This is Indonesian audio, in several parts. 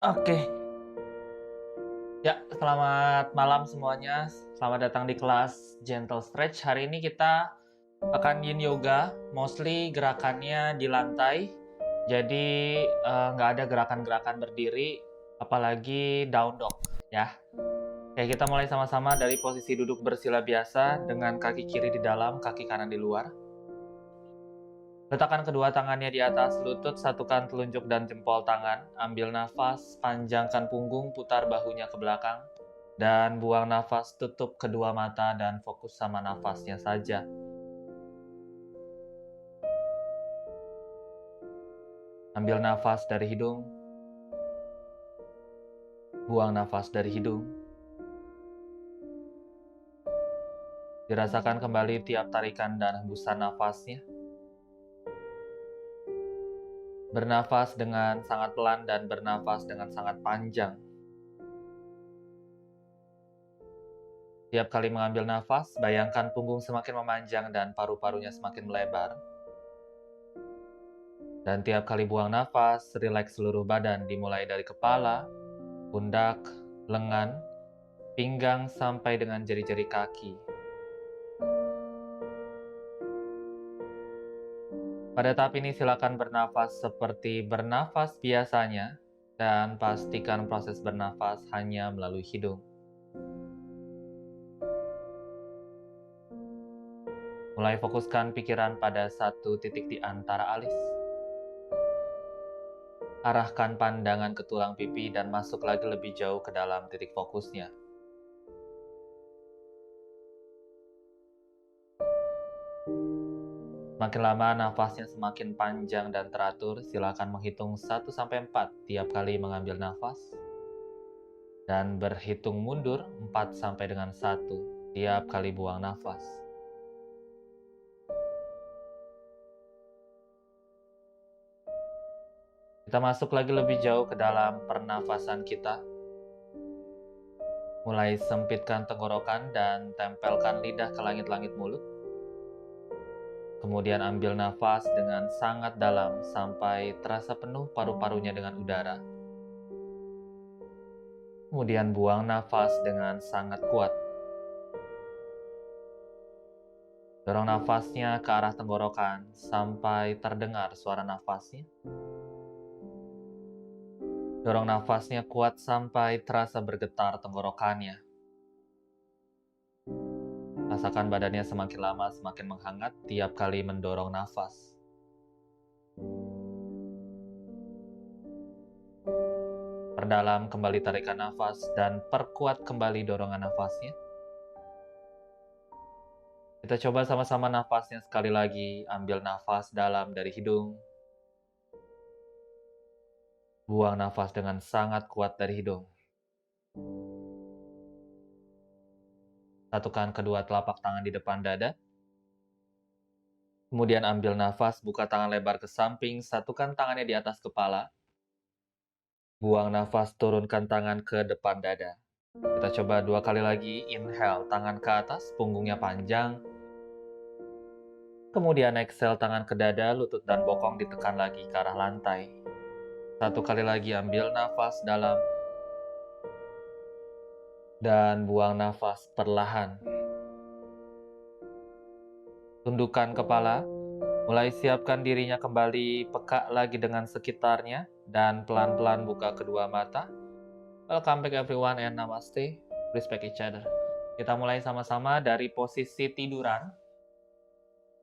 Oke, ya selamat malam semuanya. Selamat datang di kelas Gentle Stretch. Hari ini kita akan yin yoga, mostly gerakannya di lantai. Jadi nggak ada gerakan-gerakan berdiri, apalagi down dog ya. Oke, kita mulai sama-sama dari posisi duduk bersila biasa dengan kaki kiri di dalam, kaki kanan di luar. Letakkan kedua tangannya di atas lutut, satukan telunjuk dan jempol tangan. Ambil nafas, panjangkan punggung, putar bahunya ke belakang. Dan buang nafas, tutup kedua mata dan fokus sama nafasnya saja. Ambil nafas dari hidung, buang nafas dari hidung. Dirasakan kembali tiap tarikan dan hembusan nafasnya. Bernafas dengan sangat pelan dan bernafas dengan sangat panjang. Tiap kali mengambil nafas, bayangkan punggung semakin memanjang dan paru-parunya semakin melebar. Dan tiap kali buang nafas, rileks seluruh badan dimulai dari kepala, pundak, lengan, pinggang sampai dengan jari-jari kaki. Pada tahap ini silakan bernafas seperti bernafas biasanya dan pastikan proses bernafas hanya melalui hidung. Mulai fokuskan pikiran pada satu titik di antara alis. Arahkan pandangan ke tulang pipi dan masuk lagi lebih jauh ke dalam titik fokusnya. Semakin lama nafasnya semakin panjang dan teratur, silakan menghitung 1-4 tiap kali mengambil nafas. Dan berhitung mundur 4-1 tiap kali buang nafas. Kita masuk lagi lebih jauh ke dalam pernafasan kita. Mulai sempitkan tenggorokan dan tempelkan lidah ke langit-langit mulut. Kemudian ambil nafas dengan sangat dalam sampai terasa penuh paru-parunya dengan udara. Kemudian buang nafas dengan sangat kuat. Dorong nafasnya ke arah tenggorokan sampai terdengar suara nafasnya. Dorong nafasnya kuat sampai terasa bergetar tenggorokannya. Rasakan badannya semakin lama semakin menghangat tiap kali mendorong nafas. Perdalam kembali tarikan nafas dan perkuat kembali dorongan nafasnya. Kita coba sama-sama nafasnya sekali lagi. Ambil nafas dalam dari hidung. Buang nafas dengan sangat kuat dari hidung. Satukan kedua telapak tangan di depan dada. Kemudian ambil nafas, buka tangan lebar ke samping, satukan tangannya di atas kepala. Buang nafas, turunkan tangan ke depan dada. Kita coba 2 kali lagi. Inhale, tangan ke atas, punggungnya panjang. Kemudian exhale, tangan ke dada, lutut dan bokong ditekan lagi ke arah lantai. 1 kali lagi, ambil nafas dalam. Dan buang nafas perlahan. Tundukkan kepala, mulai siapkan dirinya kembali peka lagi dengan sekitarnya, dan pelan-pelan buka kedua mata. Welcome back everyone and namaste, respect each other. Kita mulai sama-sama dari posisi tiduran.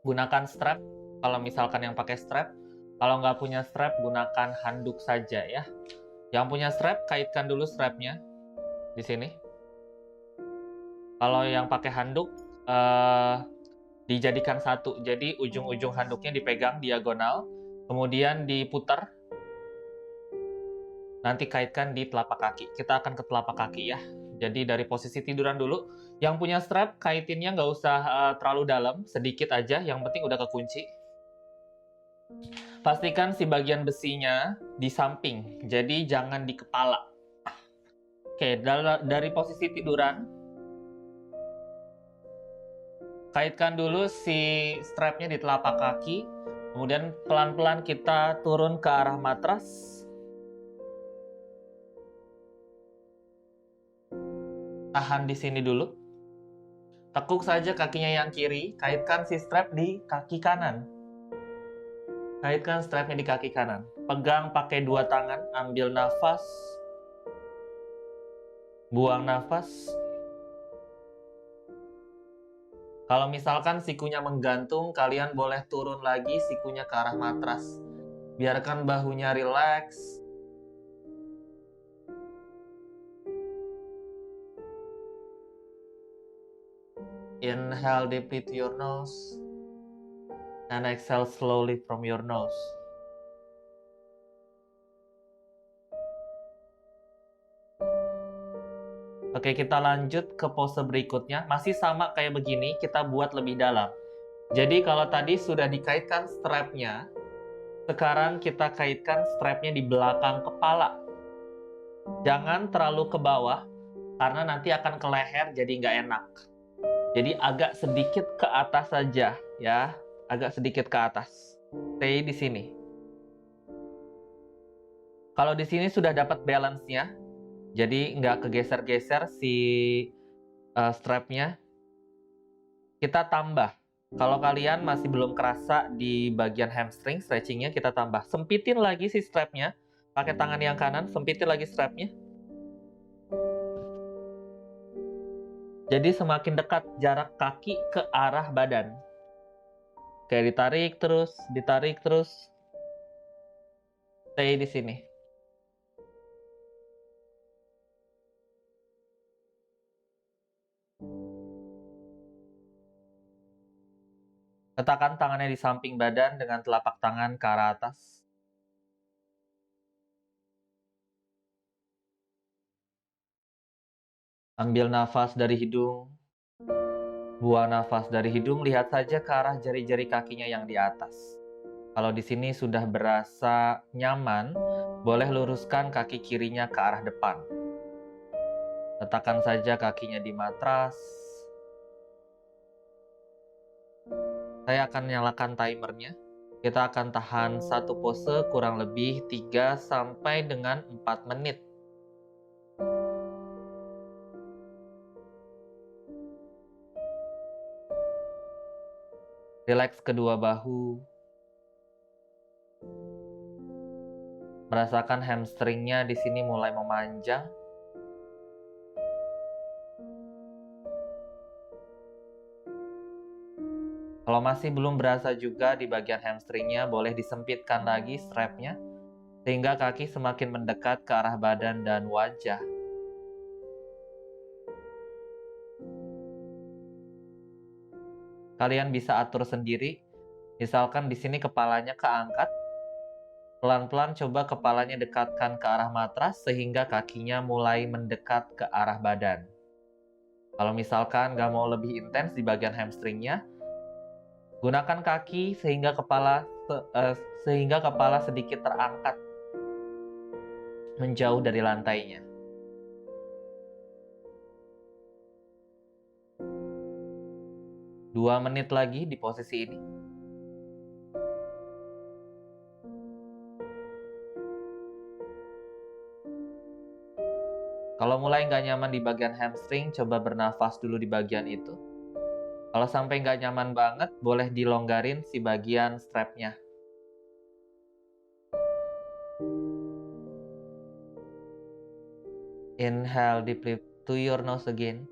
Gunakan strap, kalau misalkan yang pakai strap. Kalau nggak punya strap, gunakan handuk saja ya. Yang punya strap, kaitkan dulu strapnya di sini. Kalau yang pakai handuk, dijadikan satu. Jadi ujung-ujung handuknya dipegang diagonal, kemudian diputar. Nanti kaitkan di telapak kaki. Kita akan ke telapak kaki ya. Jadi dari posisi tiduran dulu. Yang punya strap, kaitinnya nggak usah terlalu dalam, sedikit aja. Yang penting udah kekunci. Pastikan si bagian besinya di samping, jadi jangan di kepala. Oke, dari posisi tiduran, kaitkan dulu si strapnya di telapak kaki, kemudian pelan-pelan kita turun ke arah matras. tahan di sini dulu. Tekuk saja kakinya yang kiri, kaitkan si strap di kaki kanan. Kaitkan strapnya di kaki kanan. Pegang pakai dua tangan, ambil nafas. Buang nafas. Kalau misalkan sikunya menggantung, kalian boleh turun lagi sikunya ke arah matras. Biarkan bahunya rileks. Inhale deeply to your nose. And exhale slowly from your nose. Oke, kita lanjut ke pose berikutnya. Masih sama kayak begini, kita buat lebih dalam. Jadi kalau tadi sudah dikaitkan strapnya, sekarang kita kaitkan strapnya di belakang kepala. Jangan terlalu ke bawah, karena nanti akan ke leher jadi nggak enak. Jadi agak sedikit ke atas saja, ya. Agak sedikit ke atas. Stay di sini. Kalau di sini sudah dapat balance-nya, jadi nggak kegeser-geser si strapnya, kita tambah. Kalau kalian masih belum kerasa di bagian hamstring, stretchingnya kita tambah. Sempitin lagi si strapnya, pakai tangan yang kanan, sempitin lagi strapnya. Jadi semakin dekat jarak kaki ke arah badan. Kayak ditarik terus. Stay di sini. Letakkan tangannya di samping badan dengan telapak tangan ke arah atas. Ambil nafas dari hidung. Buang nafas dari hidung, lihat saja ke arah jari-jari kakinya yang di atas. Kalau di sini sudah berasa nyaman, boleh luruskan kaki kirinya ke arah depan. Letakkan saja kakinya di matras. Saya akan nyalakan timernya. Kita akan tahan satu pose kurang lebih 3 sampai dengan 4 menit. Rileks kedua bahu. Merasakan hamstringnya di sini mulai memanjang. Kalau masih belum berasa juga di bagian hamstringnya, boleh disempitkan lagi strapnya, sehingga kaki semakin mendekat ke arah badan dan wajah. Kalian bisa atur sendiri, misalkan di sini kepalanya keangkat, pelan-pelan coba kepalanya dekatkan ke arah matras sehingga kakinya mulai mendekat ke arah badan. Kalau misalkan nggak mau lebih intens di bagian hamstringnya, gunakan kaki sehingga kepala sedikit terangkat menjauh dari lantainya. Dua menit lagi di posisi ini. Kalau mulai nggak nyaman di bagian hamstring, coba bernafas dulu di bagian itu. Kalau sampai nggak nyaman banget, boleh dilonggarin si bagian strapnya. Inhale deeply to your nose again.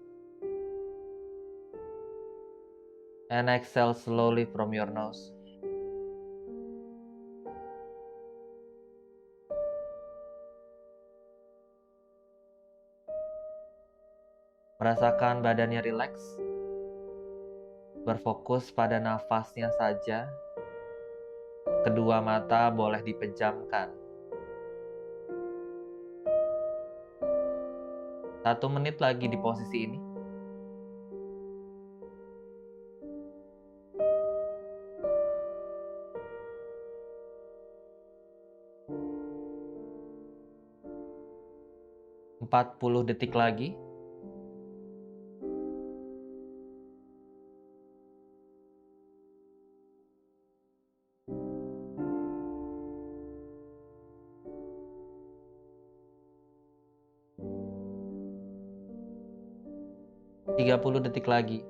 And exhale slowly from your nose. Merasakan badannya rileks. Berfokus pada nafasnya saja. Kedua mata boleh dipejamkan. 1 menit lagi di posisi ini. Empat 40 detik lagi. 30 detik lagi.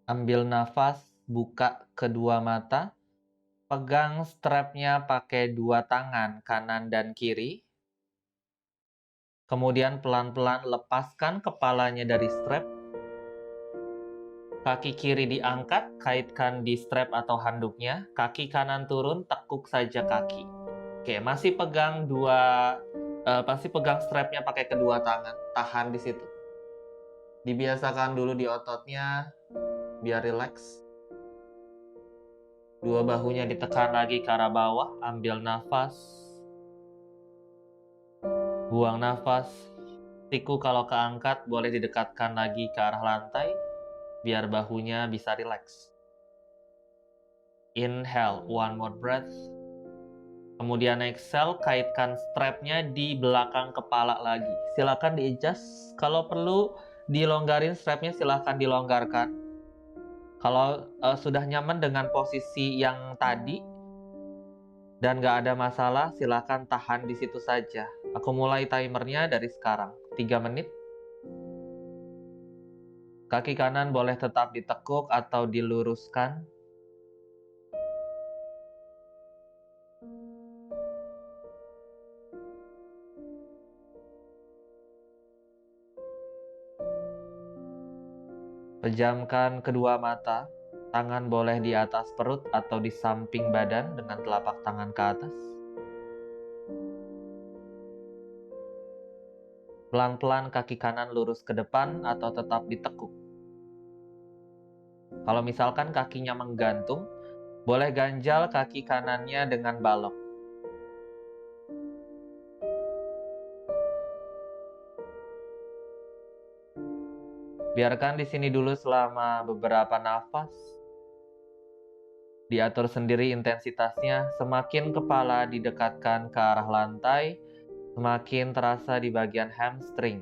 Ambil nafas, buka kedua mata, pegang strapnya pakai dua tangan kanan dan kiri. Kemudian pelan-pelan lepaskan kepalanya dari strap. Kaki kiri diangkat, kaitkan di strap atau handuknya. Kaki kanan turun, tekuk saja kaki. Oke, masih pegang strapnya pakai kedua tangan. Tahan di situ. Dibiasakan dulu di ototnya, biar rileks. Dua bahunya ditekan lagi ke arah bawah. Ambil nafas. Buang nafas. Siku kalau keangkat boleh didekatkan lagi ke arah lantai, biar bahunya bisa rileks. Inhale, one more breath. Kemudian exhale, kaitkan strapnya di belakang kepala lagi. Silakan di-adjust. Kalau perlu dilonggarin strapnya, silakan dilonggarkan. Kalau sudah nyaman dengan posisi yang tadi dan nggak ada masalah, silakan tahan di situ saja. Aku mulai timernya dari sekarang. 3 menit. Kaki kanan boleh tetap ditekuk atau diluruskan. Pejamkan kedua mata. Tangan boleh di atas perut atau di samping badan dengan telapak tangan ke atas. Pelan-pelan kaki kanan lurus ke depan atau tetap ditekuk. Kalau misalkan kakinya menggantung, boleh ganjal kaki kanannya dengan balok. Biarkan di sini dulu selama beberapa nafas. Diatur sendiri intensitasnya, semakin kepala didekatkan ke arah lantai, semakin terasa di bagian hamstring.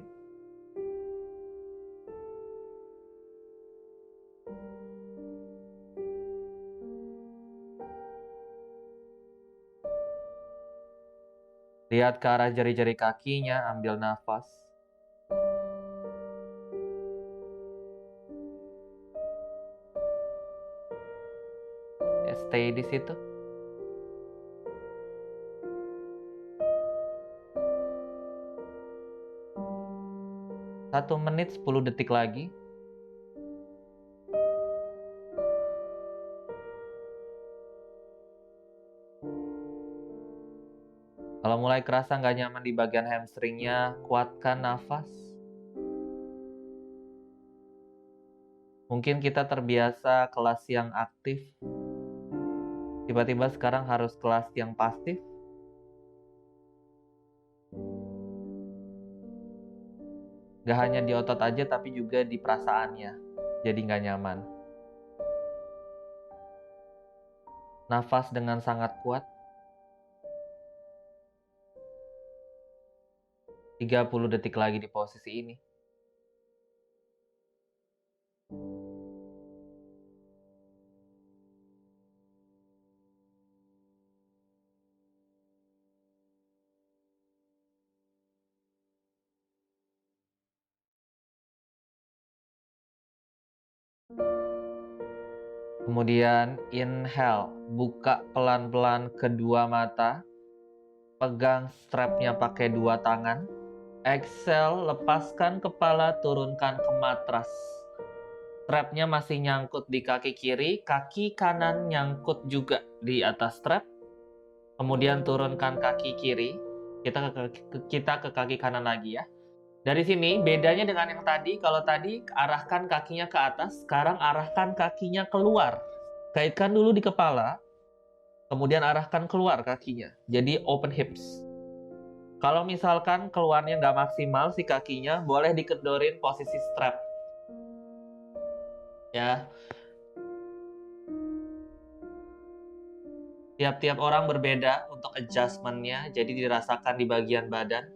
Lihat ke arah jari-jari kakinya, ambil nafas. Stay di situ. 1 menit 10 detik lagi. Kalau mulai kerasa nggak nyaman di bagian hamstringnya, kuatkan nafas. Mungkin kita terbiasa kelas yang aktif, tiba-tiba sekarang harus kelas yang pasif. Gak hanya di otot aja, tapi juga di perasaannya. Jadi nggak nyaman. Nafas dengan sangat kuat. 30 detik lagi di posisi ini. Kemudian inhale, buka pelan-pelan kedua mata. Pegang strapnya pakai dua tangan. Exhale, lepaskan kepala, turunkan ke matras. Strapnya masih nyangkut di kaki kiri, kaki kanan nyangkut juga di atas strap. Kemudian turunkan kaki kiri, kita ke kaki kanan lagi ya. Dari sini bedanya dengan yang tadi, kalau tadi arahkan kakinya ke atas, sekarang arahkan kakinya keluar. Kaitkan dulu di kepala, kemudian arahkan keluar kakinya. Jadi open hips. Kalau misalkan keluarnya nggak maksimal si kakinya, boleh dikendorin posisi strap. Ya. Tiap-tiap orang berbeda untuk adjustment-nya, jadi dirasakan di bagian badan.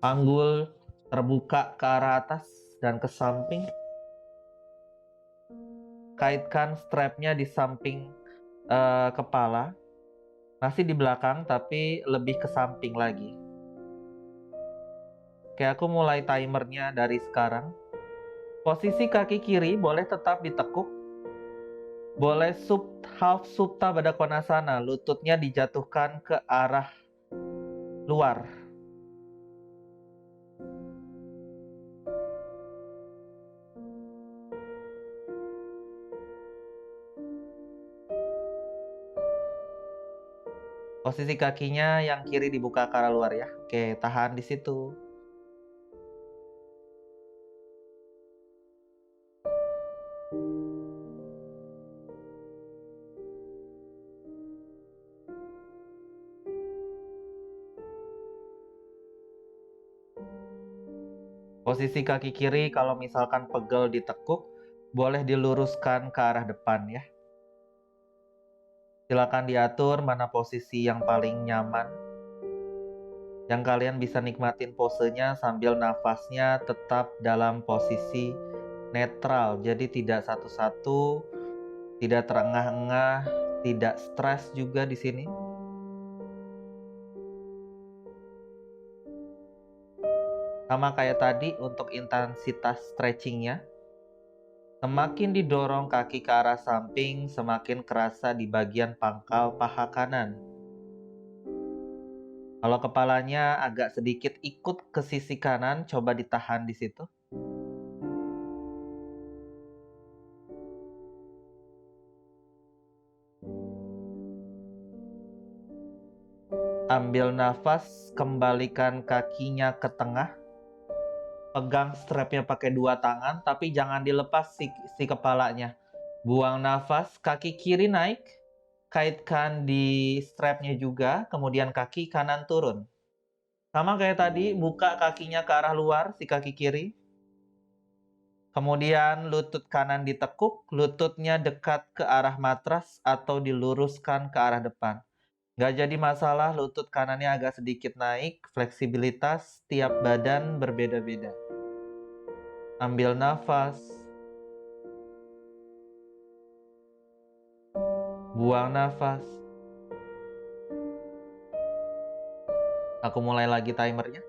Panggul terbuka ke arah atas dan ke samping. Kaitkan strapnya di samping kepala. Masih di belakang tapi lebih ke samping lagi. Oke, aku mulai timernya dari sekarang. Posisi kaki kiri boleh tetap ditekuk. Boleh half supta Baddha Konasana, lututnya dijatuhkan ke arah luar. Posisi kakinya yang kiri dibuka ke arah luar ya. Oke, tahan di situ. Posisi kaki kiri kalau misalkan pegel ditekuk, boleh diluruskan ke arah depan ya. Silakan diatur mana posisi yang paling nyaman. Yang kalian bisa nikmatin posenya sambil nafasnya tetap dalam posisi netral. Jadi tidak satu-satu, tidak terengah-engah, tidak stres juga di sini. Sama kayak tadi untuk intensitas stretchingnya. Semakin didorong kaki ke arah samping, semakin kerasa di bagian pangkal paha kanan. Kalau kepalanya agak sedikit ikut ke sisi kanan, coba ditahan di situ. Ambil nafas, kembalikan kakinya ke tengah. Pegang strapnya pakai dua tangan, tapi jangan dilepas si kepalanya. Buang nafas, kaki kiri naik, kaitkan di strapnya juga, kemudian kaki kanan turun. Sama kayak tadi, buka kakinya ke arah luar, si kaki kiri. Kemudian lutut kanan ditekuk, lututnya dekat ke arah matras atau diluruskan ke arah depan. Nggak jadi masalah, lutut kanannya agak sedikit naik, fleksibilitas tiap badan berbeda-beda. Ambil nafas. Buang nafas. Aku mulai lagi timernya.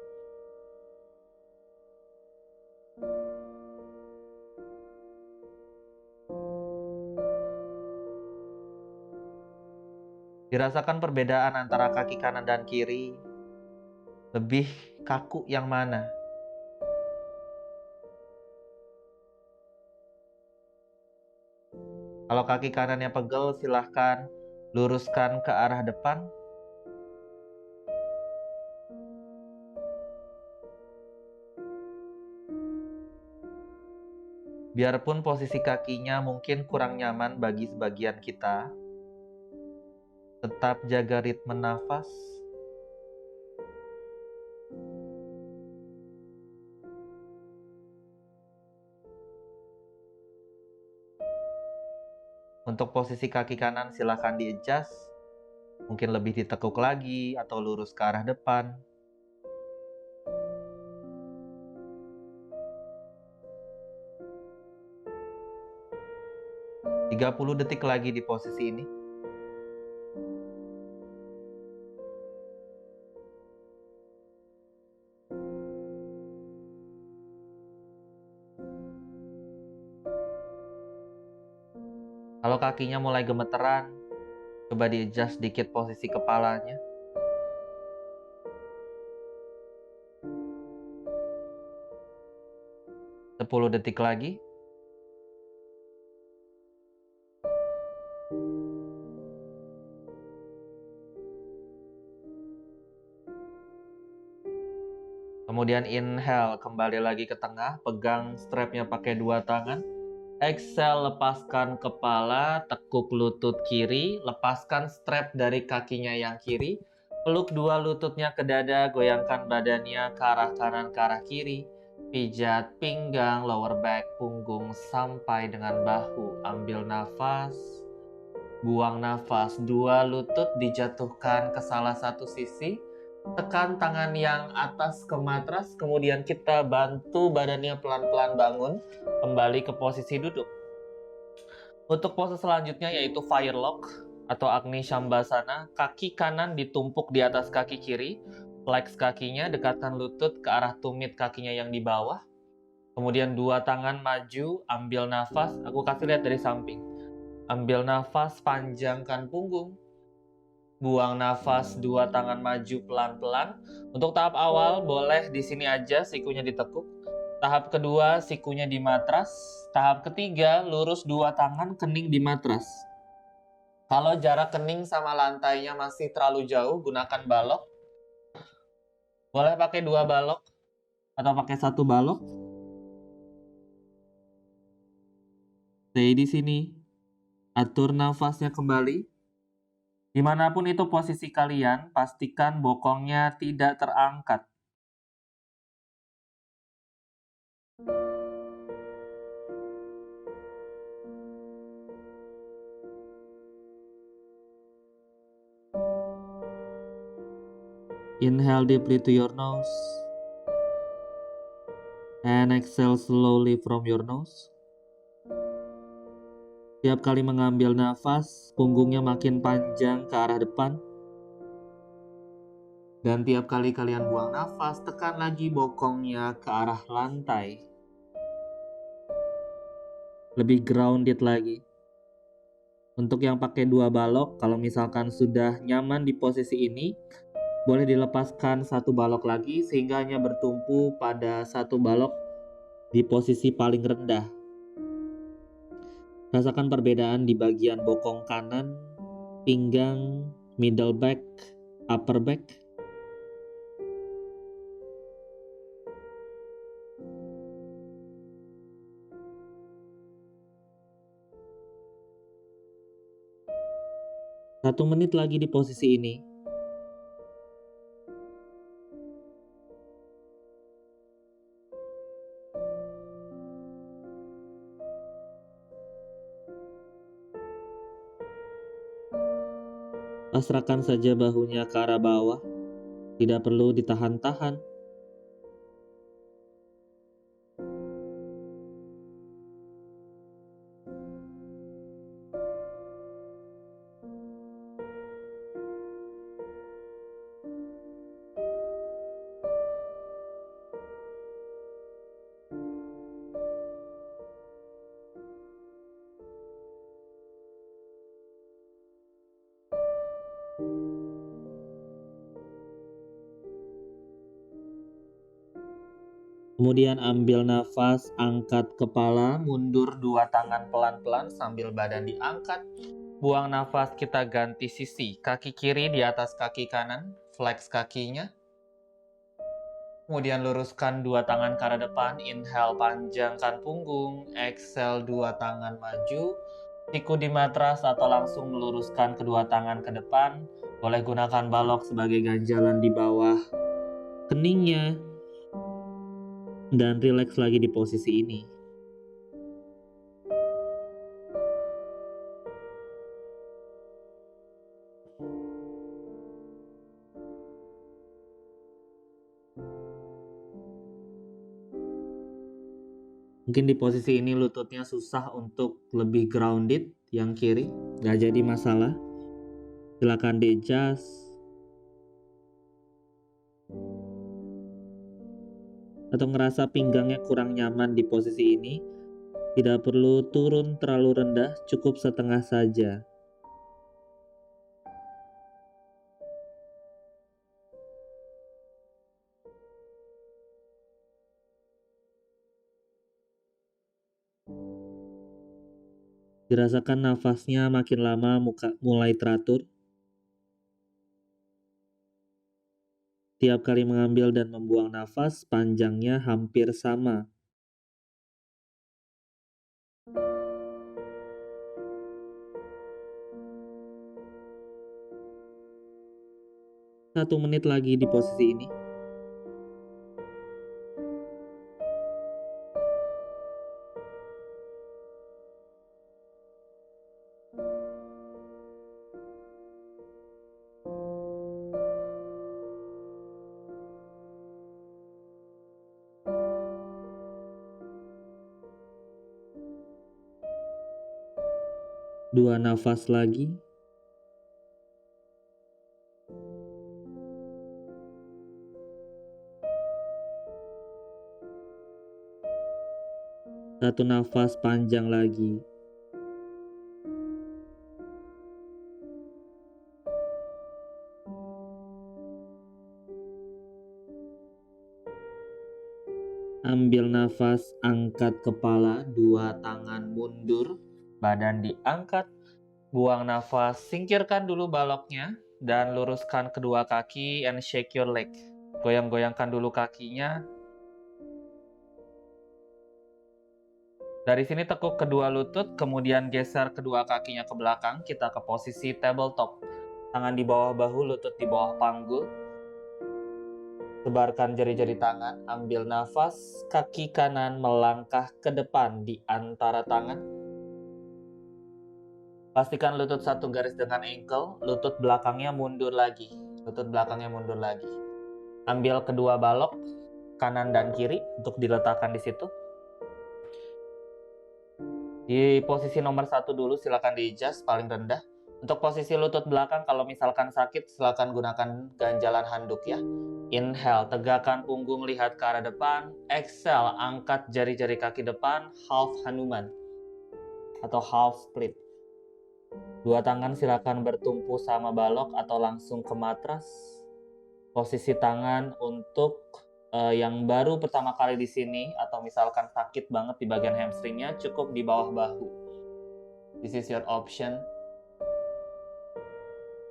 Dirasakan perbedaan antara kaki kanan dan kiri. Lebih kaku yang mana? Kalau kaki kanannya pegel, silahkan luruskan ke arah depan. Biarpun posisi kakinya mungkin kurang nyaman bagi sebagian kita, tetap jaga ritme nafas. Untuk posisi kaki kanan silahkan di-adjust. Mungkin lebih ditekuk lagi atau lurus ke arah depan. 30 detik lagi di posisi ini. Kalau kakinya mulai gemeteran, coba di-adjust sedikit posisi kepalanya. 10 detik lagi. Kemudian inhale, kembali lagi ke tengah, pegang strapnya pakai dua tangan. Exhale, lepaskan kepala, tekuk lutut kiri, lepaskan strap dari kakinya yang kiri. Peluk dua lututnya ke dada, goyangkan badannya ke arah kanan, ke arah kiri. Pijat pinggang, lower back, punggung sampai dengan bahu. Ambil nafas, buang nafas. Dua lutut dijatuhkan ke salah satu sisi. Tekan tangan yang atas ke matras, kemudian kita bantu badannya pelan-pelan bangun kembali ke posisi duduk. Untuk pose selanjutnya yaitu fire lock atau Agni Shambhasana. Kaki kanan ditumpuk di atas kaki kiri, flex kakinya, dekatkan lutut ke arah tumit kakinya yang di bawah. Kemudian dua tangan maju, ambil nafas, aku kasih lihat dari samping. Ambil nafas, panjangkan punggung. Buang nafas, dua tangan maju pelan-pelan. Untuk tahap awal boleh di sini aja sikunya ditekuk. Tahap kedua sikunya di matras. Tahap ketiga lurus dua tangan, kening di matras. Kalau jarak kening sama lantainya masih terlalu jauh, gunakan balok. Boleh pakai dua balok atau pakai satu balok. Stay di sini. Atur nafasnya kembali. Dimanapun itu posisi kalian, pastikan bokongnya tidak terangkat. Inhale deeply to your nose. And exhale slowly from your nose. Tiap kali mengambil nafas, punggungnya makin panjang ke arah depan. Dan tiap kali kalian buang nafas, tekan lagi bokongnya ke arah lantai. Lebih grounded lagi. Untuk yang pakai dua balok, kalau misalkan sudah nyaman di posisi ini, boleh dilepaskan satu balok lagi sehingga hanya bertumpu pada satu balok di posisi paling rendah. Rasakan perbedaan di bagian bokong kanan, pinggang, middle back, upper back. Satu menit lagi di posisi ini. Pasrahkan saja bahunya ke arah bawah. Tidak perlu ditahan-tahan. Kemudian ambil nafas, angkat kepala, mundur dua tangan pelan-pelan sambil badan diangkat. Buang nafas, kita ganti sisi. Kaki kiri di atas kaki kanan, flex kakinya. Kemudian luruskan dua tangan ke arah depan, inhale panjangkan punggung, exhale dua tangan maju. Siku di matras atau langsung meluruskan kedua tangan ke depan. Boleh gunakan balok sebagai ganjalan di bawah keningnya. Dan rileks lagi di posisi ini. Mungkin di posisi ini lututnya susah untuk lebih grounded, yang kiri, nggak jadi masalah. Silakan di-adjust. Atau ngerasa pinggangnya kurang nyaman di posisi ini, tidak perlu turun terlalu rendah, cukup setengah saja. Dirasakan nafasnya makin lama mulai teratur. Tiap kali mengambil dan membuang nafas, panjangnya hampir sama. Satu menit lagi di posisi ini. 2 nafas lagi. Satu nafas panjang lagi. Ambil nafas, angkat kepala, 2 tangan mundur, badan diangkat. Buang nafas, singkirkan dulu baloknya dan luruskan kedua kaki and shake your leg. Goyang-goyangkan dulu kakinya. Dari sini tekuk kedua lutut, kemudian geser kedua kakinya ke belakang. Kita ke posisi tabletop. Tangan di bawah bahu, lutut di bawah panggul. Sebarkan jari-jari tangan, ambil nafas, kaki kanan melangkah ke depan di antara tangan. Pastikan lutut satu garis dengan ankle, lutut belakangnya mundur lagi. Lutut belakangnya mundur lagi. Ambil kedua balok, kanan dan kiri, untuk diletakkan di situ. Di posisi nomor 1 dulu, silakan di-adjust paling rendah. Untuk posisi lutut belakang, kalau misalkan sakit, silakan gunakan ganjalan handuk ya. Inhale, tegakkan punggung, lihat ke arah depan. Exhale, angkat jari-jari kaki depan, half Hanuman atau half split. 2 tangan silakan bertumpu sama balok atau langsung ke matras. Posisi tangan untuk yang baru pertama kali di sini atau misalkan sakit banget di bagian hamstringnya, cukup di bawah bahu. This is your option.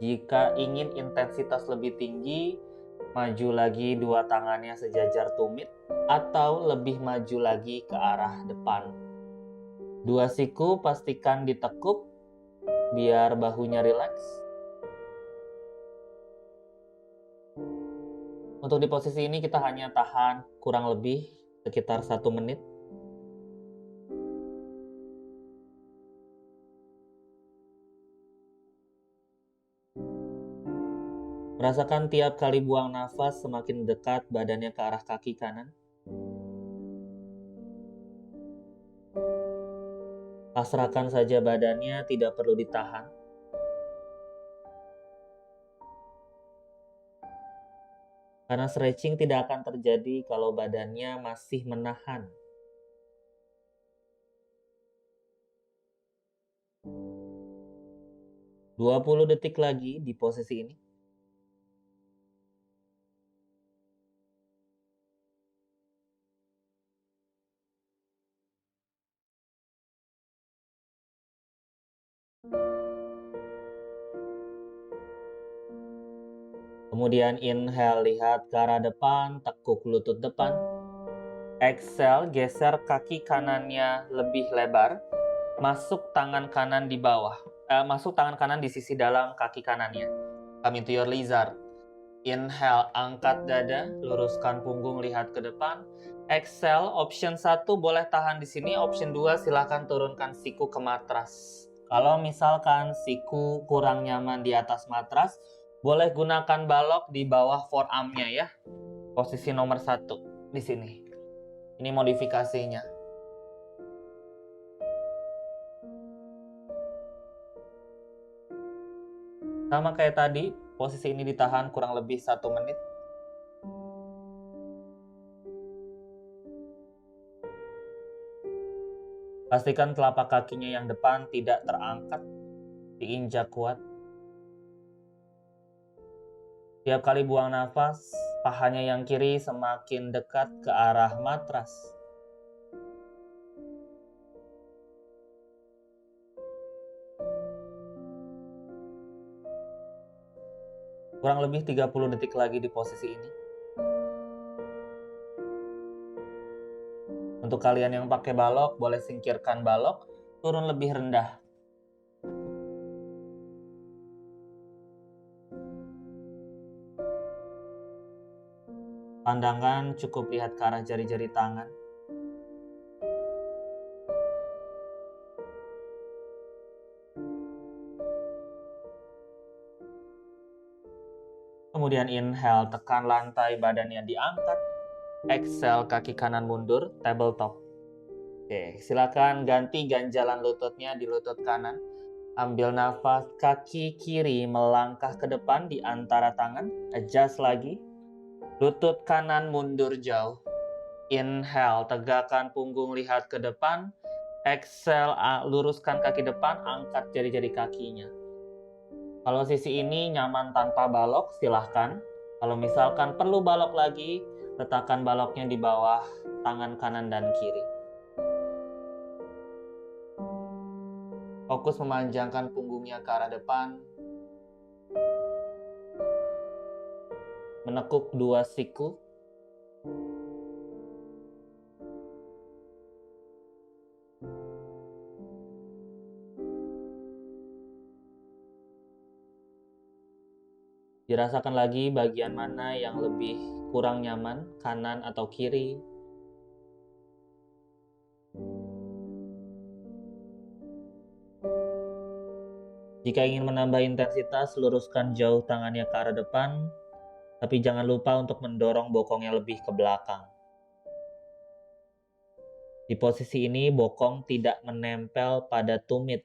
Jika ingin intensitas lebih tinggi, maju lagi 2 tangannya sejajar tumit atau lebih maju lagi ke arah depan. 2 siku pastikan ditekuk biar bahunya rileks. Untuk di posisi ini kita hanya tahan kurang lebih sekitar 1 menit. Rasakan tiap kali buang nafas semakin dekat badannya ke arah kaki kanan. Pasrahkan saja badannya, tidak perlu ditahan. Karena stretching tidak akan terjadi kalau badannya masih menahan. Dua 20 detik lagi di posisi ini. Kemudian inhale, lihat ke arah depan, tekuk lutut depan. Exhale, geser kaki kanannya lebih lebar. Masuk tangan kanan di bawah. Masuk tangan kanan di sisi dalam kaki kanannya. Come into your lizard. Inhale, angkat dada, luruskan punggung, lihat ke depan. Exhale, option 1 boleh tahan di sini. Option 2 silahkan turunkan siku ke matras. Kalau misalkan siku kurang nyaman di atas matras, boleh gunakan balok di bawah forearm-nya ya. Posisi nomor 1 di sini. Ini modifikasinya. Sama kayak tadi, posisi ini ditahan kurang lebih 1 menit. Pastikan telapak kakinya yang depan tidak terangkat, diinjak kuat. Tiap kali buang nafas, pahanya yang kiri semakin dekat ke arah matras. Kurang lebih 30 detik lagi di posisi ini. Untuk kalian yang pakai balok, boleh singkirkan balok, turun lebih rendah. Pandangan cukup lihat ke arah jari-jari tangan. Kemudian inhale, tekan lantai, badannya diangkat. Exhale, kaki kanan mundur, tabletop. Oke, silakan ganti ganjalan lututnya di lutut kanan. Ambil nafas, kaki kiri melangkah ke depan di antara tangan. Adjust lagi. Lutut kanan mundur jauh. Inhale, tegakkan punggung, lihat ke depan. Exhale, luruskan kaki depan, angkat jari-jari kakinya. Kalau sisi ini nyaman tanpa balok, silahkan. Kalau misalkan perlu balok lagi, letakkan baloknya di bawah tangan kanan dan kiri. Fokus memanjangkan punggungnya ke arah depan. Menekuk dua siku. Dirasakan lagi bagian mana yang lebih kurang nyaman, kanan atau kiri. Jika ingin menambah intensitas, luruskan jauh tangannya ke arah depan, tapi jangan lupa untuk mendorong bokongnya lebih ke belakang. Di posisi ini, bokong tidak menempel pada tumit.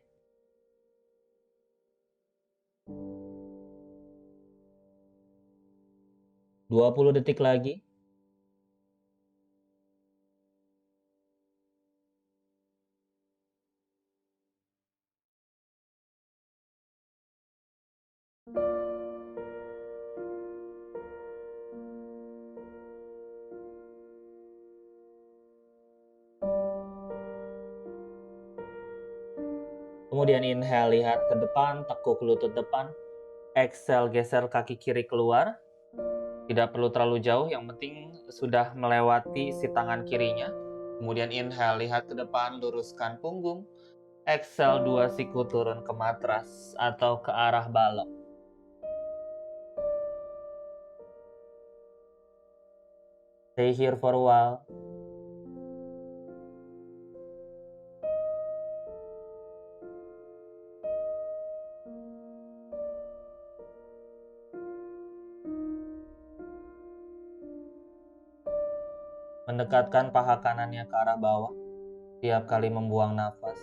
Dua 20 detik lagi. Kemudian inhale, lihat ke depan, tekuk lutut depan. Exhale, geser kaki kiri keluar. Tidak perlu terlalu jauh, yang penting sudah melewati si tangan kirinya. Kemudian inhale, lihat ke depan, luruskan punggung. Exhale, dua siku turun ke matras atau ke arah balok. Stay here for a while. Mendekatkan paha kanannya ke arah bawah tiap kali membuang nafas.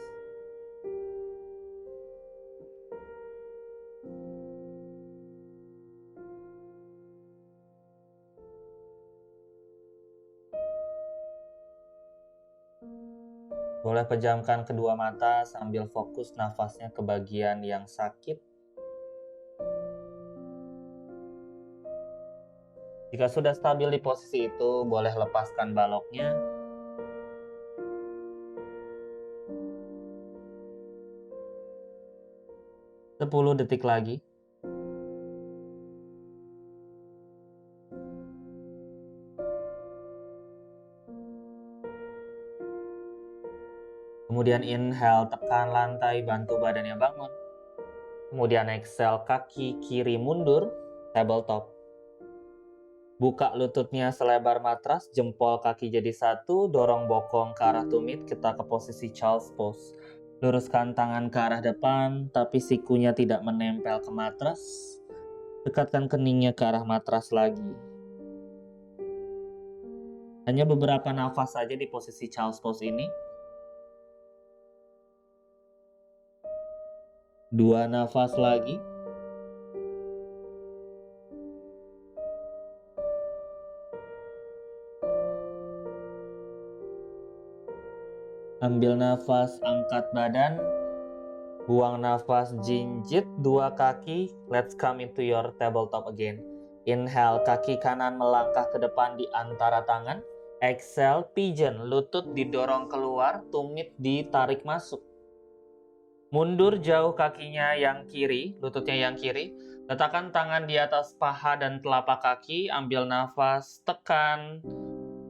Boleh pejamkan kedua mata sambil fokus nafasnya ke bagian yang sakit. Jika sudah stabil di posisi itu, boleh lepaskan baloknya. Sepuluh detik lagi. Kemudian inhale, tekan lantai, bantu badannya bangun. Kemudian exhale, kaki kiri mundur, tabletop. Buka lututnya selebar matras, jempol kaki jadi satu, dorong bokong ke arah tumit, kita ke posisi child's pose. Luruskan tangan ke arah depan, tapi sikunya tidak menempel ke matras. Dekatkan keningnya ke arah matras lagi. Hanya beberapa nafas saja di posisi child's pose ini. 2 nafas lagi. Ambil nafas, angkat badan. Buang nafas, jinjit 2 kaki. Let's come into your tabletop again. Inhale, kaki kanan melangkah ke depan di antara tangan. Exhale, pigeon, lutut didorong keluar, tumit ditarik masuk. Mundur jauh kakinya yang kiri, lututnya yang kiri. Letakkan tangan di atas paha dan telapak kaki. Ambil nafas, tekan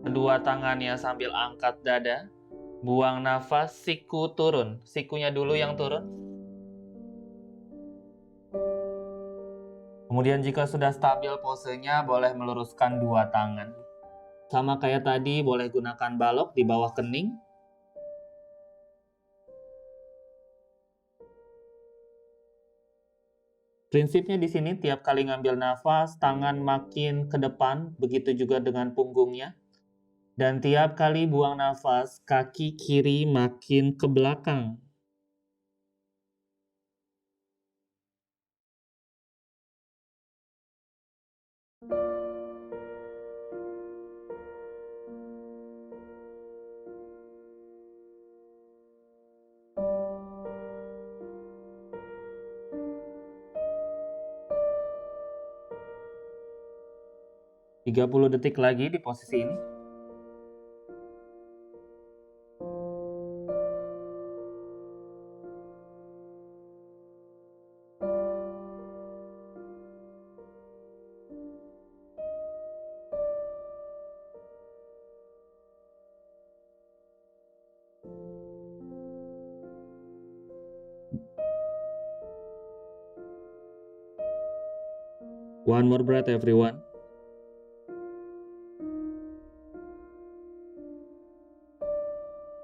kedua tangannya sambil angkat dada. Buang nafas, siku turun. Sikunya dulu yang turun. Kemudian jika sudah stabil posenya, boleh meluruskan 2 tangan. Sama kayak tadi, boleh gunakan balok di bawah kening. Prinsipnya di sini tiap kali ngambil nafas, tangan makin ke depan, begitu juga dengan punggungnya. Dan tiap kali buang nafas, kaki kiri makin ke belakang. 30 detik lagi di posisi ini. One more breath, everyone.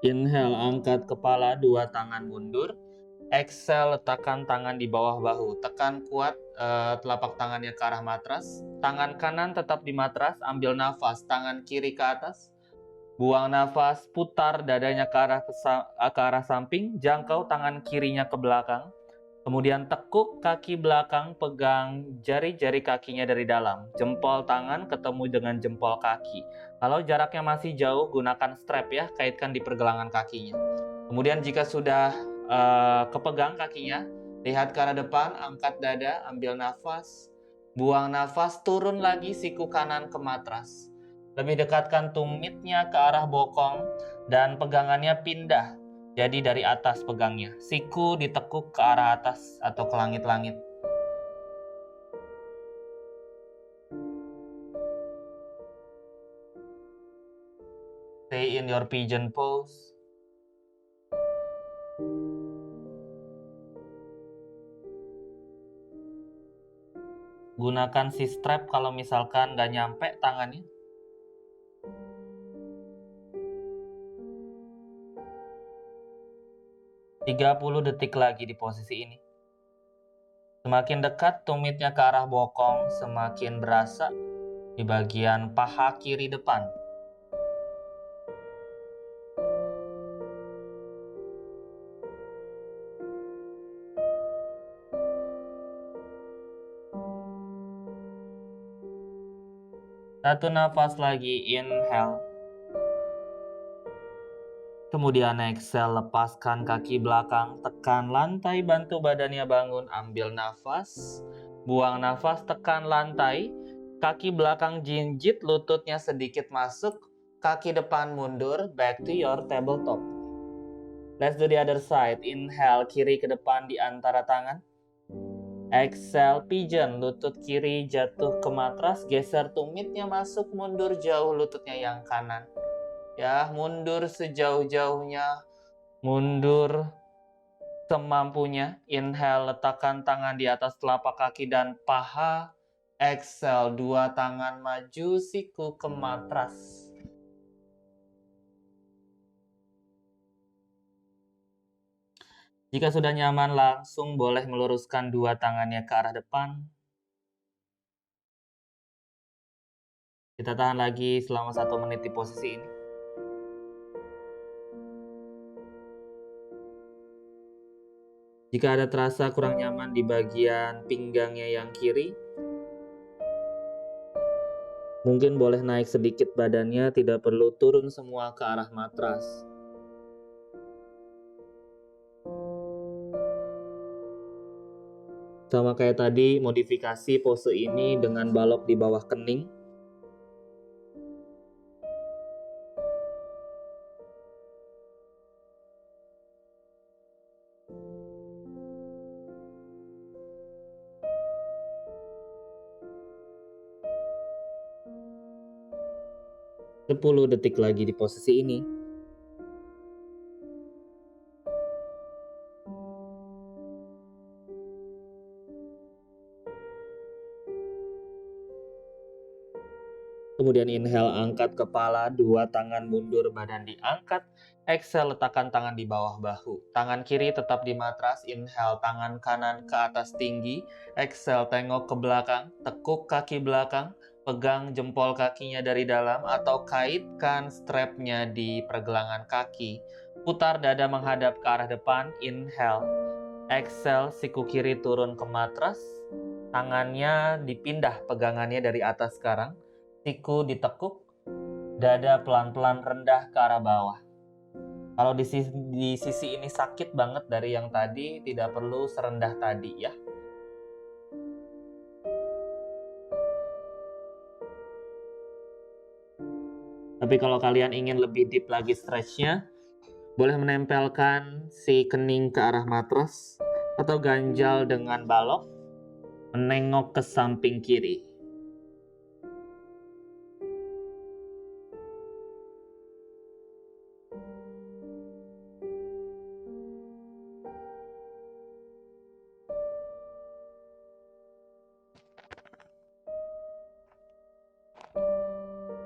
Inhale, angkat kepala, dua tangan mundur. Exhale, letakkan tangan di bawah bahu. Tekan kuat telapak tangannya ke arah matras. Tangan kanan tetap di matras, ambil nafas. Tangan kiri ke atas. Buang nafas, putar dadanya ke arah samping. Jangkau tangan kirinya ke belakang. Kemudian tekuk kaki belakang, pegang jari-jari kakinya dari dalam. Jempol tangan ketemu dengan jempol kaki. Kalau jaraknya masih jauh, gunakan strap ya, kaitkan di pergelangan kakinya. Kemudian jika sudah kepegang kakinya, lihat ke arah depan, angkat dada, ambil nafas. Buang nafas, turun lagi siku kanan ke matras. Lebih dekatkan tumitnya ke arah bokong dan pegangannya pindah. Jadi dari atas pegangnya, siku ditekuk ke arah atas atau ke langit-langit. Stay in your pigeon pose. Gunakan si strap kalau misalkan nggak nyampe tangannya. Puluh detik lagi di posisi ini. Semakin dekat tumitnya ke arah bokong, semakin berasa di bagian paha kiri depan. Satu nafas lagi, inhale. Kemudian exhale, lepaskan kaki belakang, tekan lantai, bantu badannya bangun, ambil nafas. Buang nafas, tekan lantai, kaki belakang jinjit, lututnya sedikit masuk, kaki depan mundur, back to your tabletop. Let's do the other side. Inhale, kiri ke depan di antara tangan. Exhale, pigeon, lutut kiri jatuh ke matras, geser tumitnya masuk, mundur jauh lututnya yang kanan. Ya, mundur sejauh-jauhnya, mundur semampunya. Inhale, letakkan tangan di atas telapak kaki dan paha. Exhale, dua tangan maju, siku ke matras. Jika sudah nyaman, langsung boleh meluruskan dua tangannya ke arah depan. Kita tahan lagi selama 1 menit di posisi ini. Jika ada terasa kurang nyaman di bagian pinggangnya yang kiri, mungkin boleh naik sedikit badannya, tidak perlu turun semua ke arah matras. Sama kayak tadi, modifikasi pose ini dengan balok di bawah kening. Sepuluh detik lagi di posisi ini. Kemudian inhale, angkat kepala, dua tangan mundur, badan diangkat. Exhale, letakkan tangan di bawah bahu. Tangan kiri tetap di matras. Inhale, tangan kanan ke atas tinggi. Exhale, tengok ke belakang, tekuk kaki belakang. Pegang jempol kakinya dari dalam atau kaitkan strapnya di pergelangan kaki. Putar dada menghadap ke arah depan. Inhale. Exhale, siku kiri turun ke matras. Tangannya dipindah pegangannya dari atas sekarang. Siku ditekuk, dada pelan-pelan rendah ke arah bawah. Kalau di sisi ini sakit banget dari yang tadi, tidak perlu serendah tadi ya. Tapi kalau kalian ingin lebih deep lagi stretchnya, boleh menempelkan si kening ke arah matras atau ganjal dengan balok, menengok ke samping kiri.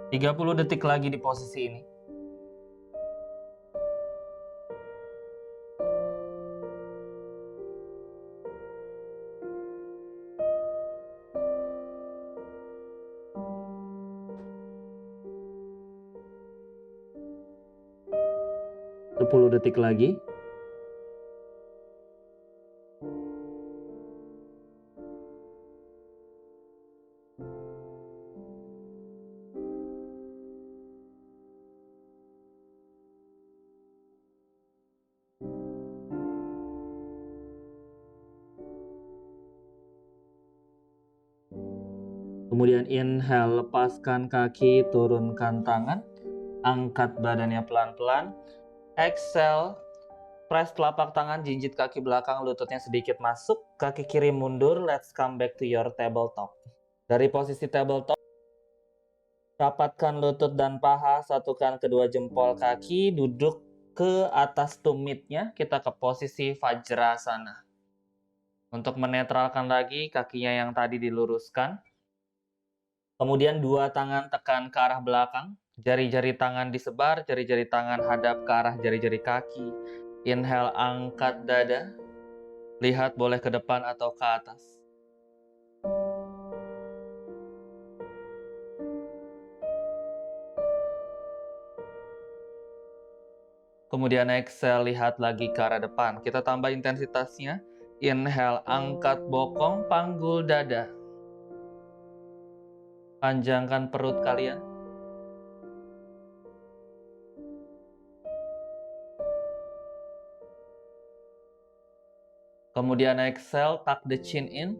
Tiga 30 detik lagi di posisi ini. Sepuluh detik lagi. Kemudian inhale, lepaskan kaki, turunkan tangan, angkat badannya pelan-pelan. Exhale, press telapak tangan, jinjit kaki belakang, lututnya sedikit masuk, kaki kiri mundur. Let's come back to your tabletop. Dari posisi tabletop, rapatkan lutut dan paha, satukan kedua jempol kaki, duduk ke atas tumitnya, kita ke posisi Vajrasana. Untuk menetralkan lagi, kakinya yang tadi diluruskan. Kemudian dua tangan tekan ke arah belakang, jari-jari tangan disebar, jari-jari tangan hadap ke arah jari-jari kaki. Inhale, angkat dada. Lihat boleh ke depan atau ke atas. Kemudian exhale, lihat lagi ke arah depan. Kita tambah intensitasnya. Inhale, angkat bokong, panggul dada. Panjangkan perut kalian. Kemudian exhale, tuck the chin in.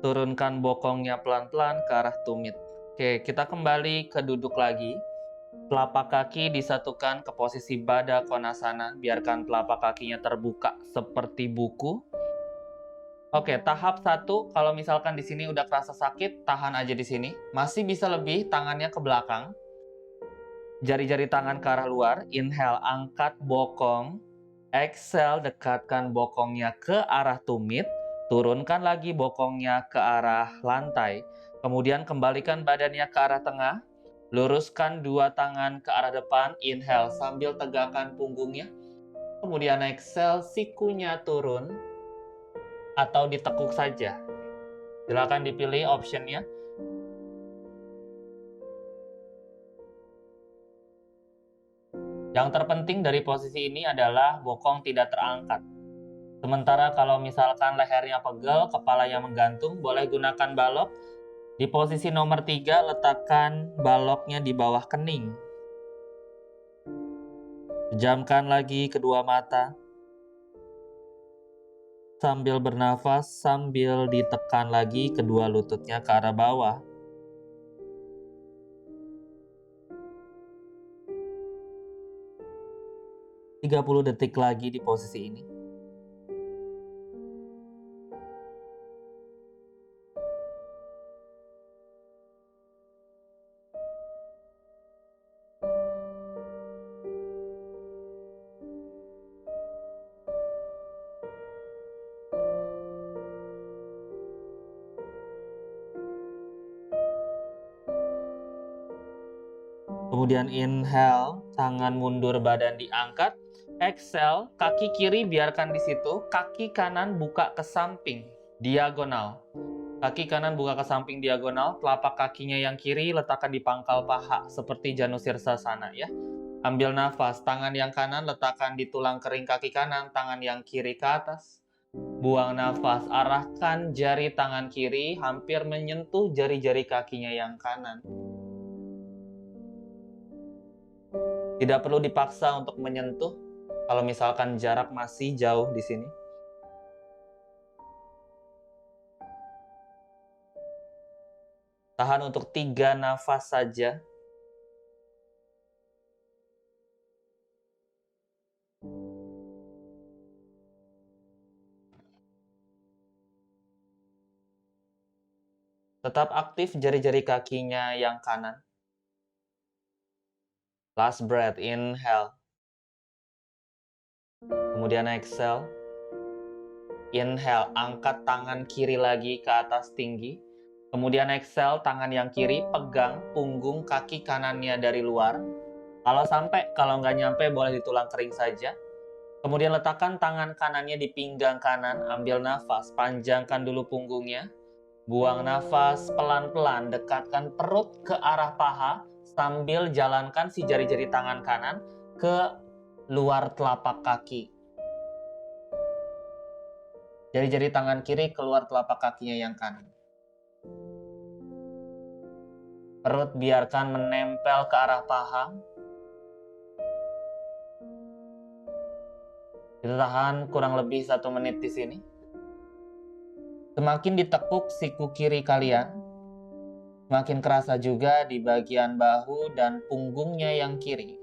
Turunkan bokongnya pelan-pelan ke arah tumit. Oke, kita kembali ke duduk lagi. Telapak kaki disatukan ke posisi Baddha Konasana. Biarkan telapak kakinya terbuka seperti buku. Oke, tahap 1, kalau misalkan di sini udah kerasa sakit, tahan aja di sini. Masih bisa lebih, tangannya ke belakang. Jari-jari tangan ke arah luar. Inhale, angkat bokong. Exhale, dekatkan bokongnya ke arah tumit. Turunkan lagi bokongnya ke arah lantai. Kemudian kembalikan badannya ke arah tengah. Luruskan dua tangan ke arah depan. Inhale sambil tegakkan punggungnya. Kemudian exhale, sikunya turun. Atau ditekuk saja. Silakan dipilih optionnya. Yang terpenting dari posisi ini adalah bokong tidak terangkat. Sementara kalau misalkan lehernya pegel, kepalanya menggantung, boleh gunakan balok. Di posisi nomor 3, letakkan baloknya di bawah kening. Pejamkan lagi kedua mata. Sambil bernafas, sambil ditekan lagi kedua lututnya ke arah bawah. Tiga 30 detik lagi di posisi ini. Kemudian inhale, tangan mundur, badan diangkat. Exhale, kaki kiri biarkan di situ, kaki kanan buka ke samping, diagonal. Kaki kanan buka ke samping diagonal, telapak kakinya yang kiri letakkan di pangkal paha seperti Janusirsasana ya. Ambil nafas, tangan yang kanan letakkan di tulang kering kaki kanan, tangan yang kiri ke atas. Buang nafas, arahkan jari tangan kiri hampir menyentuh jari-jari kakinya yang kanan. Tidak perlu dipaksa untuk menyentuh kalau misalkan jarak masih jauh di sini. Tahan untuk 3 nafas saja. Tetap aktif jari-jari kakinya yang kanan. Last breath, inhale. Kemudian exhale. Inhale, angkat tangan kiri lagi ke atas tinggi. Kemudian exhale, tangan yang kiri pegang punggung kaki kanannya dari luar. Kalau nggak nyampe boleh di tulang kering saja. Kemudian letakkan tangan kanannya di pinggang kanan, ambil nafas, panjangkan dulu punggungnya. Buang nafas pelan-pelan, dekatkan perut ke arah paha sambil jalankan si jari-jari tangan kanan ke luar telapak kaki. Jari-jari tangan kiri keluar telapak kakinya yang kanan. Perut biarkan menempel ke arah paha. Kita tahan kurang lebih 1 menit di sini. Semakin ditekuk siku kiri kalian, semakin kerasa juga di bagian bahu dan punggungnya yang kiri.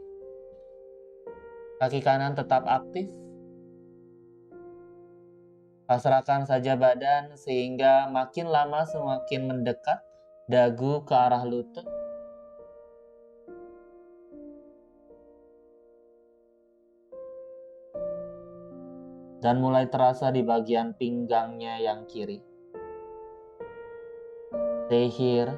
Kaki kanan tetap aktif. Pasrahkan saja badan sehingga makin lama semakin mendekat dagu ke arah lutut. Dan mulai terasa di bagian pinggangnya yang kiri. Stay here.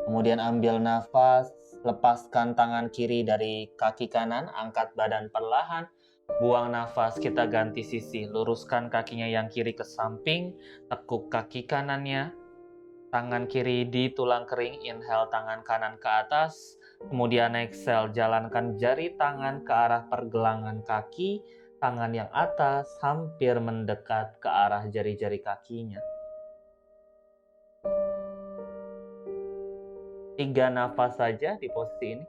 Kemudian ambil nafas, lepaskan tangan kiri dari kaki kanan, angkat badan perlahan, buang nafas, kita ganti sisi, luruskan kakinya yang kiri ke samping, tekuk kaki kanannya, tangan kiri di tulang kering, inhale tangan kanan ke atas, kemudian exhale, jalankan jari tangan ke arah pergelangan kaki, tangan yang atas hampir mendekat ke arah jari-jari kakinya. 3 nafas saja di posisi ini.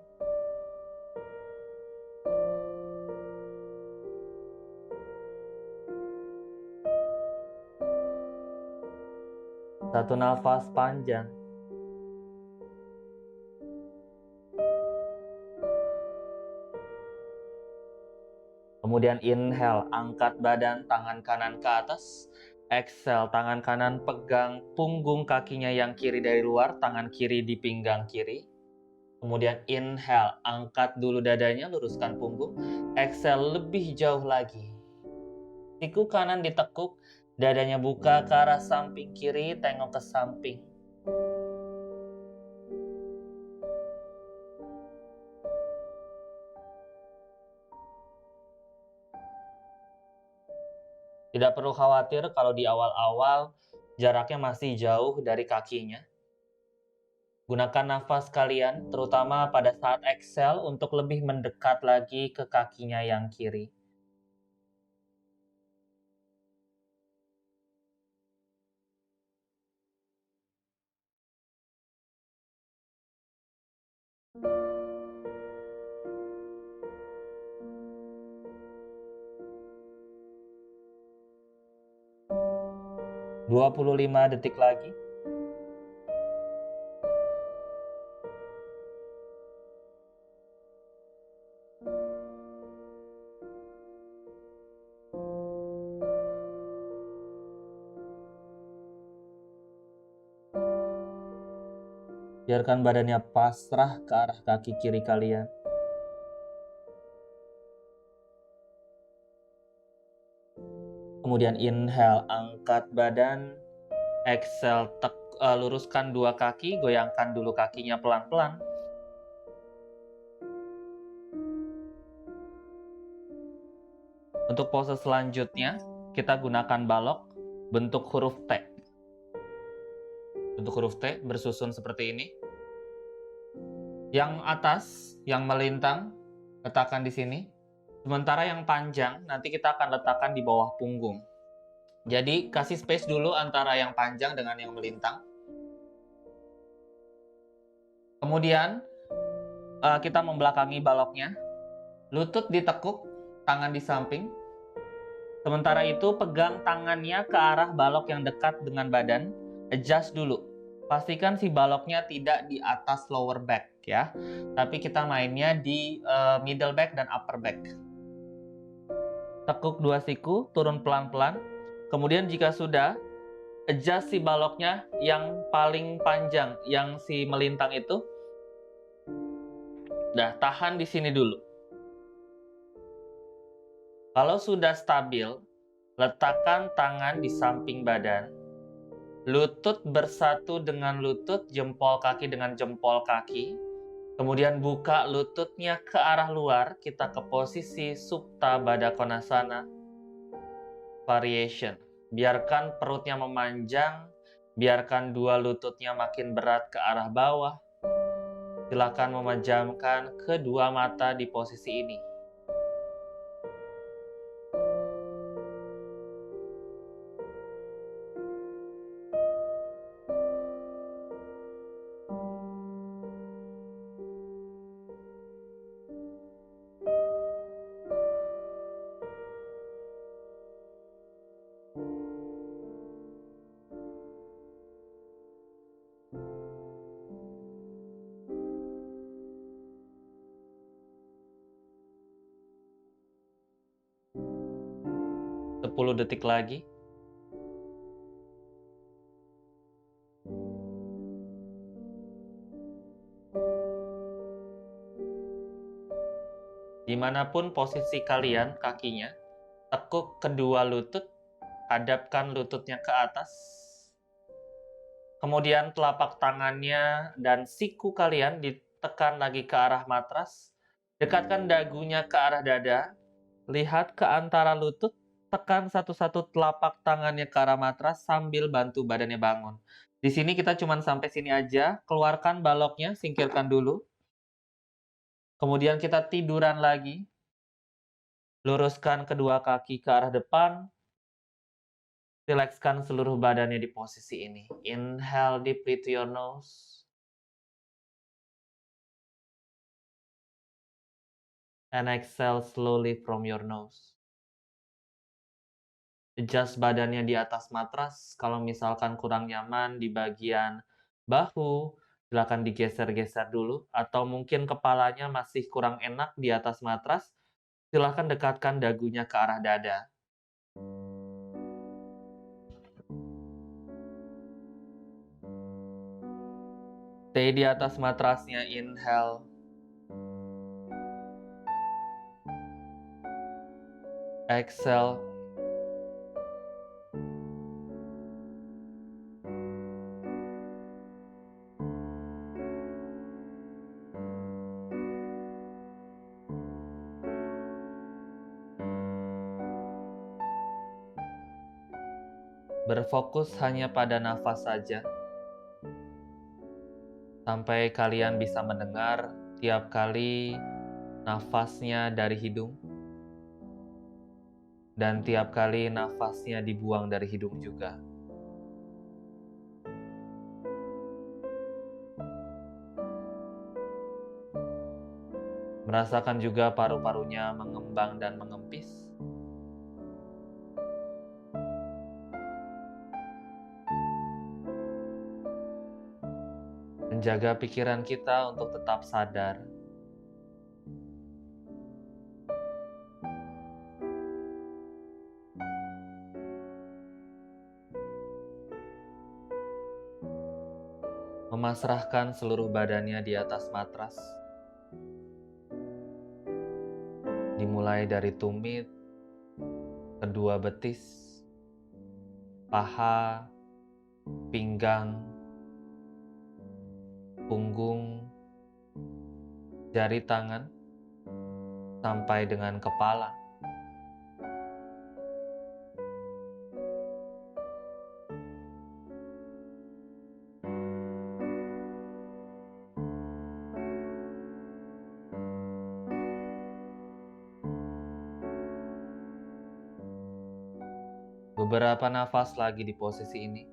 Satu nafas panjang. Kemudian inhale, angkat badan, tangan kanan ke atas. Exhale, tangan kanan pegang punggung kakinya yang kiri dari luar, tangan kiri di pinggang kiri. Kemudian inhale, angkat dulu dadanya, luruskan punggung. Exhale, lebih jauh lagi. Siku kanan ditekuk, dadanya buka ke arah samping kiri, tengok ke samping. Tidak perlu khawatir kalau di awal-awal jaraknya masih jauh dari kakinya. Gunakan nafas kalian, terutama pada saat exhale untuk lebih mendekat lagi ke kakinya yang kiri. Dua puluh 25 detik lagi. Biarkan badannya pasrah ke arah kaki kiri kalian. Kemudian inhale, angkat badan. Exhale, luruskan 2 kaki, goyangkan dulu kakinya pelan-pelan. Untuk pose selanjutnya, kita gunakan balok bentuk huruf T. Bentuk huruf T bersusun seperti ini. Yang atas, yang melintang, letakkan di sini. Sementara yang panjang, nanti kita akan letakkan di bawah punggung. Jadi, kasih space dulu antara yang panjang dengan yang melintang. Kemudian, kita membelakangi baloknya. Lutut ditekuk, tangan di samping. Sementara itu, pegang tangannya ke arah balok yang dekat dengan badan. Adjust dulu. Pastikan si baloknya tidak di atas lower back ya. Tapi kita mainnya di middle back dan upper back. Tekuk dua siku, turun pelan-pelan. Kemudian jika sudah, adjust si baloknya yang paling panjang, yang si melintang itu. Dah, tahan di sini dulu. Kalau sudah stabil, letakkan tangan di samping badan. Lutut bersatu dengan lutut, jempol kaki dengan jempol kaki. Kemudian buka lututnya ke arah luar, kita ke posisi Supta Baddha Konasana. Variation. Biarkan perutnya memanjang, biarkan dua lututnya makin berat ke arah bawah. Silakan memejamkan kedua mata di posisi ini. Sepuluh detik lagi. Dimanapun posisi kalian kakinya, tekuk kedua lutut, hadapkan lututnya ke atas. Kemudian telapak tangannya dan siku kalian ditekan lagi ke arah matras. Dekatkan dagunya ke arah dada. Lihat ke antara lutut, tekan satu-satu telapak tangannya ke arah matras sambil bantu badannya bangun. Di sini kita cuma sampai sini aja. Keluarkan baloknya, singkirkan dulu. Kemudian kita tiduran lagi. Luruskan kedua kaki ke arah depan. Rilekskan seluruh badannya di posisi ini. Inhale deeply to your nose. And exhale slowly from your nose. Adjust badannya di atas matras. Kalau misalkan kurang nyaman di bagian bahu, silakan digeser-geser dulu. Atau mungkin kepalanya masih kurang enak di atas matras, silakan dekatkan dagunya ke arah dada. Stay di atas matrasnya, inhale. Exhale. Berfokus hanya pada nafas saja. Sampai kalian bisa mendengar tiap kali nafasnya dari hidung. Dan tiap kali nafasnya dibuang dari hidung juga. Merasakan juga paru-parunya mengembang dan mengempis. Menjaga pikiran kita untuk tetap sadar. Memasrahkan seluruh badannya di atas matras. Dimulai dari tumit, kedua betis, paha, pinggang, punggung, jari tangan, sampai dengan kepala. Beberapa nafas lagi di posisi ini.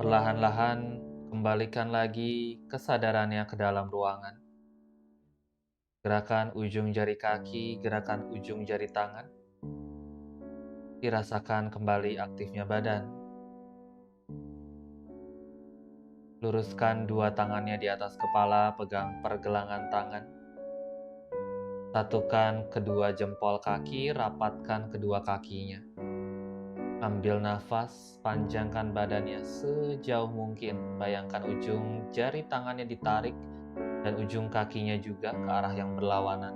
Perlahan-lahan kembalikan lagi kesadarannya ke dalam ruangan. Gerakan ujung jari kaki, gerakan ujung jari tangan. Dirasakan kembali aktifnya badan. Luruskan dua tangannya di atas kepala, pegang pergelangan tangan. Satukan kedua jempol kaki, rapatkan kedua kakinya. Ambil nafas, panjangkan badannya sejauh mungkin. Bayangkan ujung jari tangannya ditarik dan ujung kakinya juga ke arah yang berlawanan.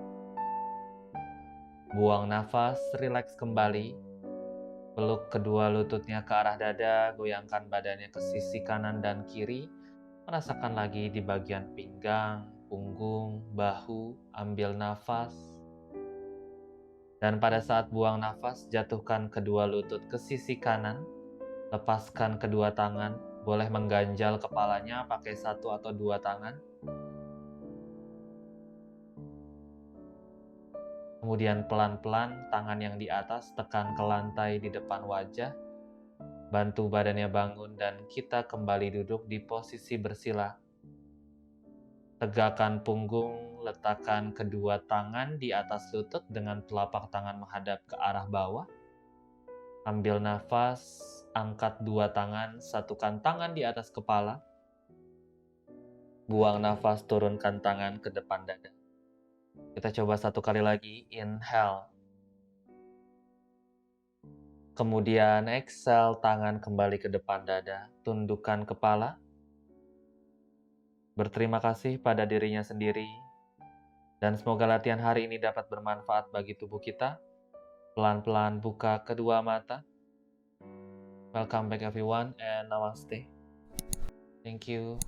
Buang nafas, rileks kembali. Peluk kedua lututnya ke arah dada, goyangkan badannya ke sisi kanan dan kiri. Merasakan lagi di bagian pinggang, punggung, bahu. Ambil nafas. Dan pada saat buang nafas, jatuhkan kedua lutut ke sisi kanan. Lepaskan kedua tangan, boleh mengganjal kepalanya pakai satu atau dua tangan. Kemudian pelan-pelan tangan yang di atas tekan ke lantai di depan wajah. Bantu badannya bangun dan kita kembali duduk di posisi bersila. Tegakkan punggung, letakkan kedua tangan di atas lutut dengan telapak tangan menghadap ke arah bawah. Ambil nafas, angkat dua tangan, satukan tangan di atas kepala. Buang nafas, turunkan tangan ke depan dada. Kita coba satu kali lagi, inhale. Kemudian exhale, tangan kembali ke depan dada, tundukkan kepala. Berterima kasih pada dirinya sendiri, dan semoga latihan hari ini dapat bermanfaat bagi tubuh kita. Pelan-pelan buka kedua mata. Welcome back everyone and namaste. Thank you.